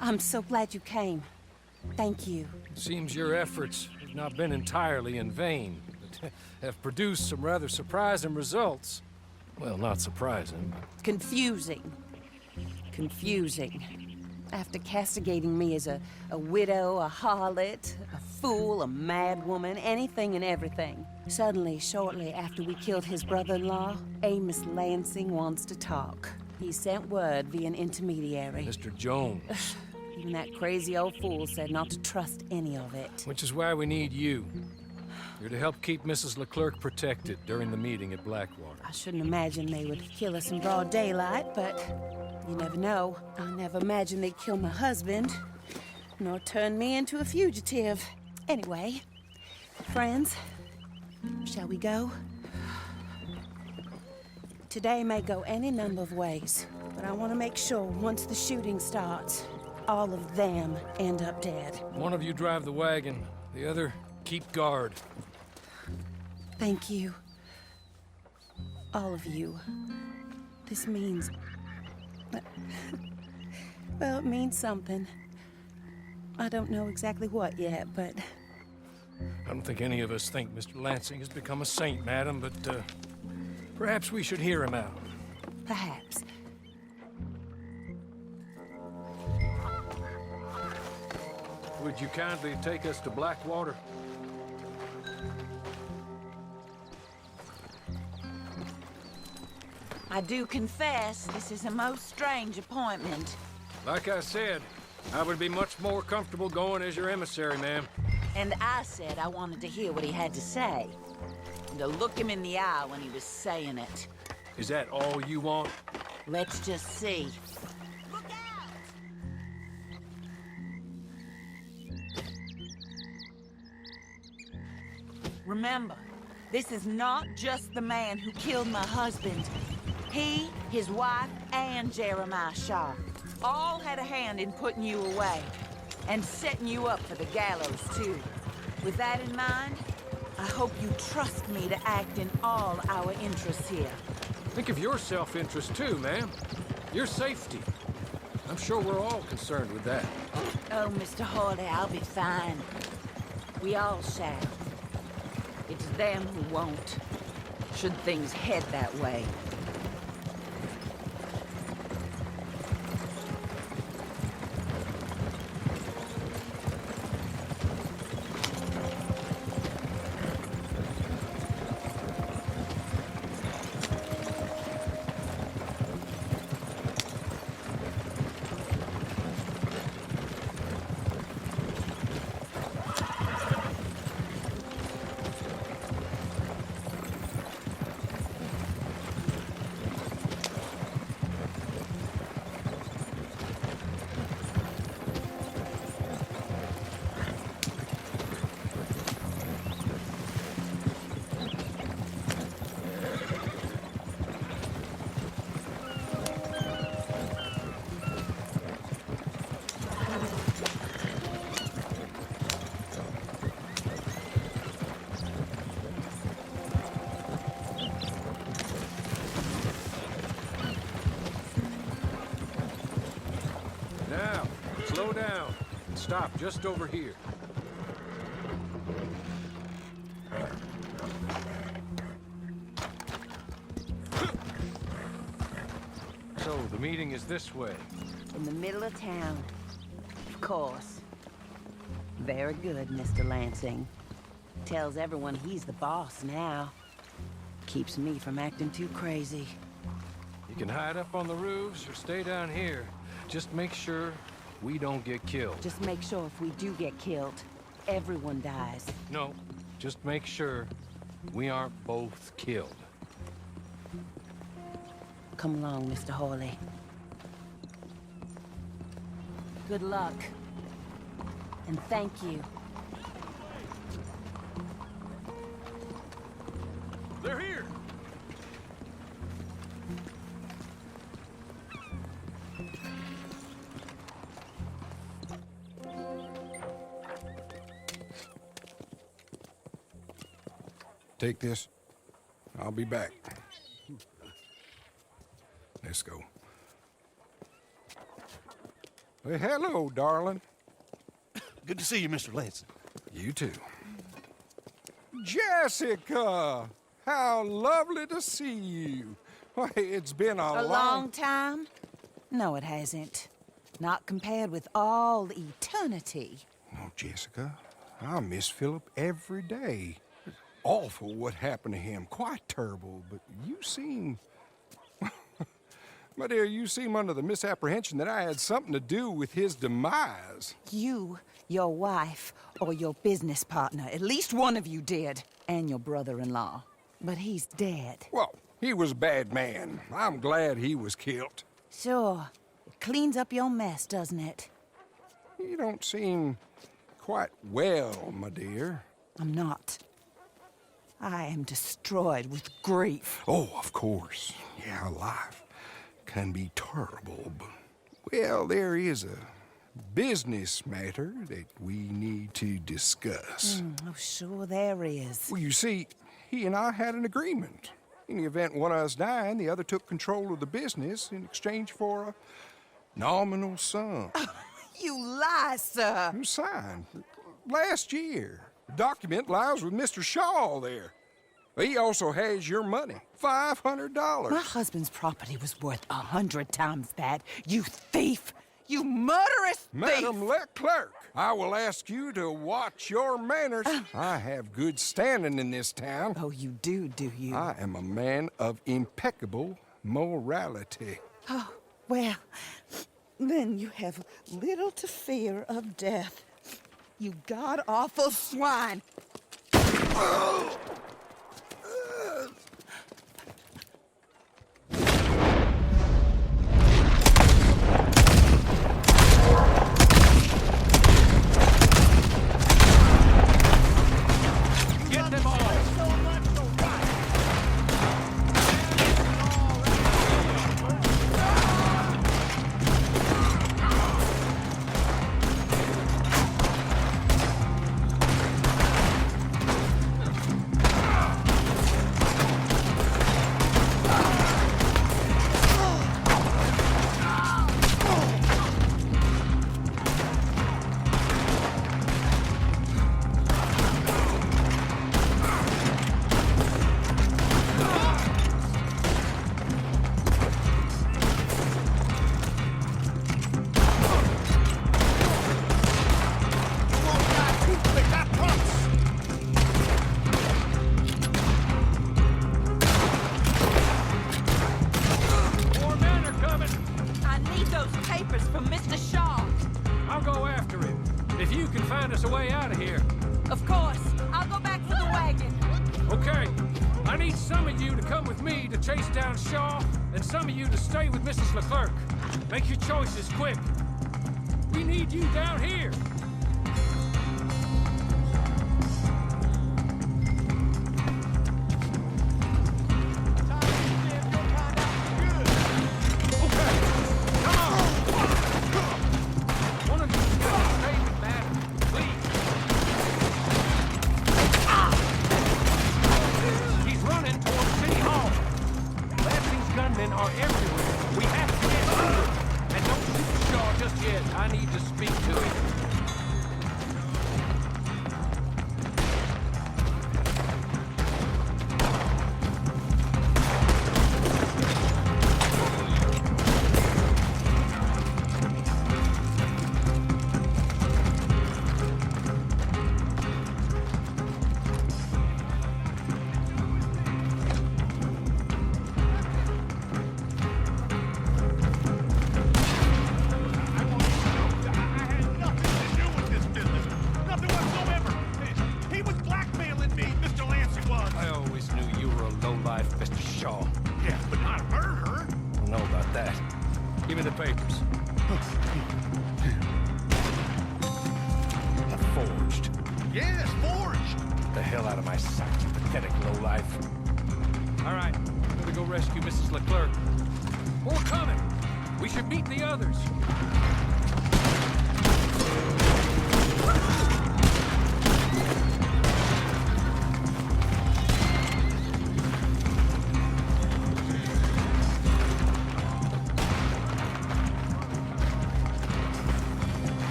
I'm so glad you came. Thank you. It seems your efforts have not been entirely in vain, but have produced some rather surprising results. Well, not surprising, but... Confusing. Confusing. After castigating me as a widow, a harlot, a fool, a madwoman, anything and everything. Suddenly, shortly after we killed his brother-in-law, Amos Lansing wants to talk. He sent word via an intermediary. Mr. Jones. Even that crazy old fool said not to trust any of it. Which is why we need you. You're to help keep Mrs. Leclerc protected during the meeting at Blackwater. I shouldn't imagine they would kill us in broad daylight, but you never know. I never imagined they'd kill my husband, nor turn me into a fugitive. Anyway, friends, shall we go? Today may go any number of ways, but I want to make sure once the shooting starts, all of them end up dead. One of you drive the wagon, the other keep guard. Thank you. All of you. This means... well, it means something. I don't know exactly what yet, but... I don't think any of us think Mr. Lansing has become a saint, madam, but perhaps we should hear him out. Perhaps. Would you kindly take us to Blackwater? I do confess, this is a most strange appointment. Like I said, I would be much more comfortable going as your emissary, ma'am. And I said I wanted to hear what he had to say. And to look him in the eye when he was saying it. Is that all you want? Let's just see. Look out! Remember, this is not just the man who killed my husband. He, his wife, and Jeremiah Shaw all had a hand in putting you away. And setting you up for the gallows, too. With that in mind, I hope you trust me to act in all our interests here. Think of your self-interest, too, ma'am. Your safety. I'm sure we're all concerned with that. Oh, Mr. Hawley, I'll be fine. We all shall. It's them who won't, should things head that way. Now, slow down and stop just over here. So, the meeting is this way. In the middle of town. Of course. Very good, Mr. Lansing. Tells everyone he's the boss now. Keeps me from acting too crazy. You can hide up on the roofs or stay down here. Just make sure we don't get killed. Just make sure if we do get killed, everyone dies. No, just make sure we aren't both killed. Come along, Mr. Hawley. Good luck. And thank you. They're here! Take this. I'll be back. Let's go. Well, hello, darling. Good to see you, Mr. Lansing. You too. Jessica! How lovely to see you. Why, it's been A long time? No, it hasn't. Not compared with all eternity. Oh, Jessica, I miss Philip every day. Awful what happened to him. Quite terrible, but you seem... My dear, you seem under the misapprehension that I had something to do with his demise. You, your wife, or your business partner, at least one of you did, and your brother-in-law. But he's dead. Well, he was a bad man. I'm glad he was killed. Sure. It cleans up your mess, doesn't it? You don't seem quite well, my dear. I'm not. I am destroyed with grief. Oh, of course. Yeah, life can be terrible, but... Well, there is a business matter that we need to discuss. Oh, sure there is. Well, you see, he and I had an agreement. In the event one of us died, the other took control of the business in exchange for a nominal sum. You lie, sir. It was signed last year. The document lies with Mr. Shaw there. He also has your money, $500. My husband's property was worth 100 times that. You thief! You murderous thief! Madam Leclerc, I will ask you to watch your manners. I have good standing in this town. Oh, you do you? I am a man of impeccable morality. Oh, well, then you have little to fear of death. You god-awful swine! Get them all! More men are coming! I need those papers from Mr. Shaw. I'll go after him. If you can find us a way out of here. Of course. I'll go back for the wagon. Okay. I need some of you to come with me to chase down Shaw, and some of you to stay with Mrs. Leclerc. Make your choices quick. We need you down here. Okay. Come on. One of you's got to stay with Madam, please. He's running towards City Hall. Lansing's gunmen are everywhere. We have to get through. And don't shoot Shaw just yet. I need to speak to him. I always knew you were a lowlife, Mr. Shaw. Yeah, but not a murderer. I don't know about that. Give me the papers. Forged. Yes, forged. Get the hell out of my sight, you pathetic lowlife. All right, I'm gonna go rescue Mrs. Leclerc. More coming. We should meet the others.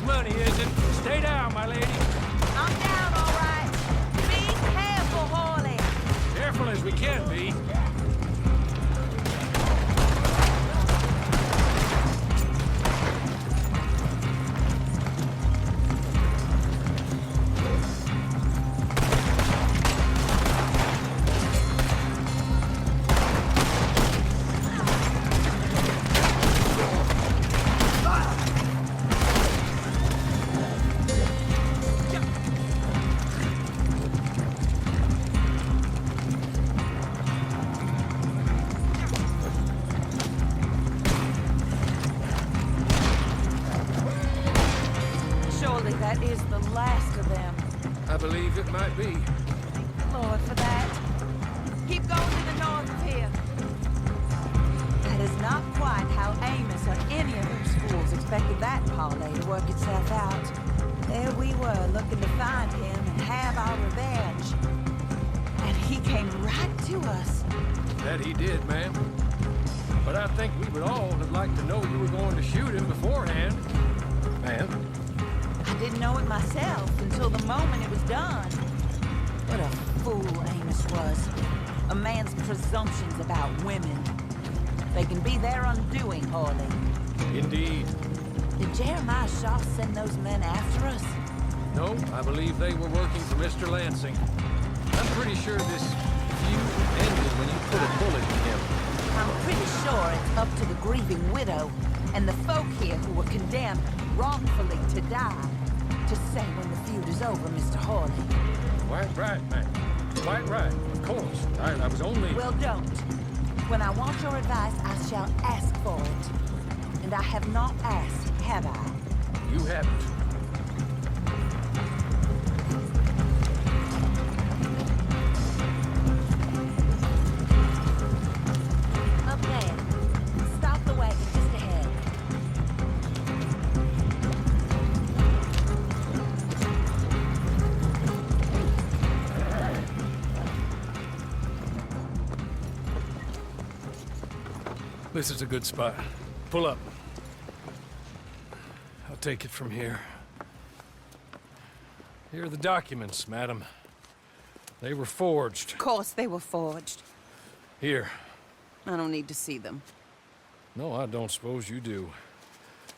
money, is it? Stay down, my lady. I'm down, all right. Be careful, Hawley. Careful as we can be. Surely that is the last of them. I believe it might be. Lord, for that. Keep going to the north of here. That is not quite how Amos or any of those fools expected that parlay to work itself out. There we were, looking to find him and have our revenge. And he came right to us. That he did, ma'am. But I think we would all have liked to know you were going to shoot him beforehand. Ma'am. I didn't know it myself until the moment it was done. What a fool Amos was. A man's presumptions about women. They can be their undoing, Hawley. Indeed. Did Jeremiah Shaw send those men after us? No, I believe they were working for Mr. Lansing. I'm pretty sure this feud ended when you put a bullet in him. I'm pretty sure it's up to the grieving widow and the folk here who were condemned wrongfully to die to say when the feud is over, Mr. Hawley. Quite right, ma'am. Quite right. Of course. I was only... Well, don't. When I want your advice, I shall ask for it. And I have not asked, have I? You haven't. Up there. Stop the wagon just ahead. This is a good spot. Pull up. I'll take it from here. Here are the documents, madam. They were forged. Of course they were forged. Here. I don't need to see them. No, I don't suppose you do.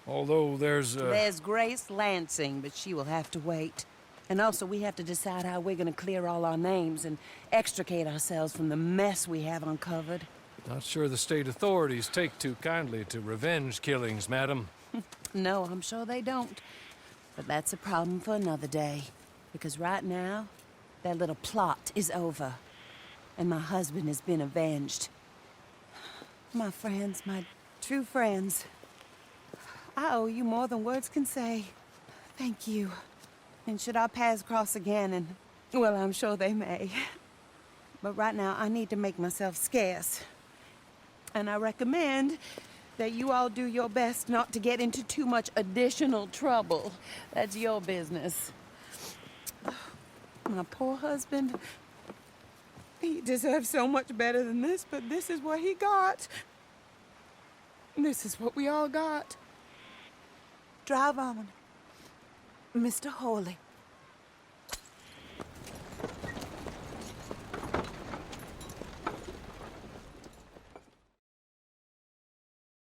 Although there's There's Grace Lansing, but she will have to wait. And also, we have to decide how we're gonna clear all our names and extricate ourselves from the mess we have uncovered. Not sure the state authorities take too kindly to revenge killings, madam. No, I'm sure they don't. But that's a problem for another day. Because right now, that little plot is over. And my husband has been avenged. My friends, my true friends. I owe you more than words can say. Thank you. And should our paths cross again, and, well, I'm sure they may. But right now, I need to make myself scarce. And I recommend that you all do your best not to get into too much additional trouble. That's your business. My poor husband, he deserves so much better than this, but this is what he got. This is what we all got. Drive on, Mr. Hawley.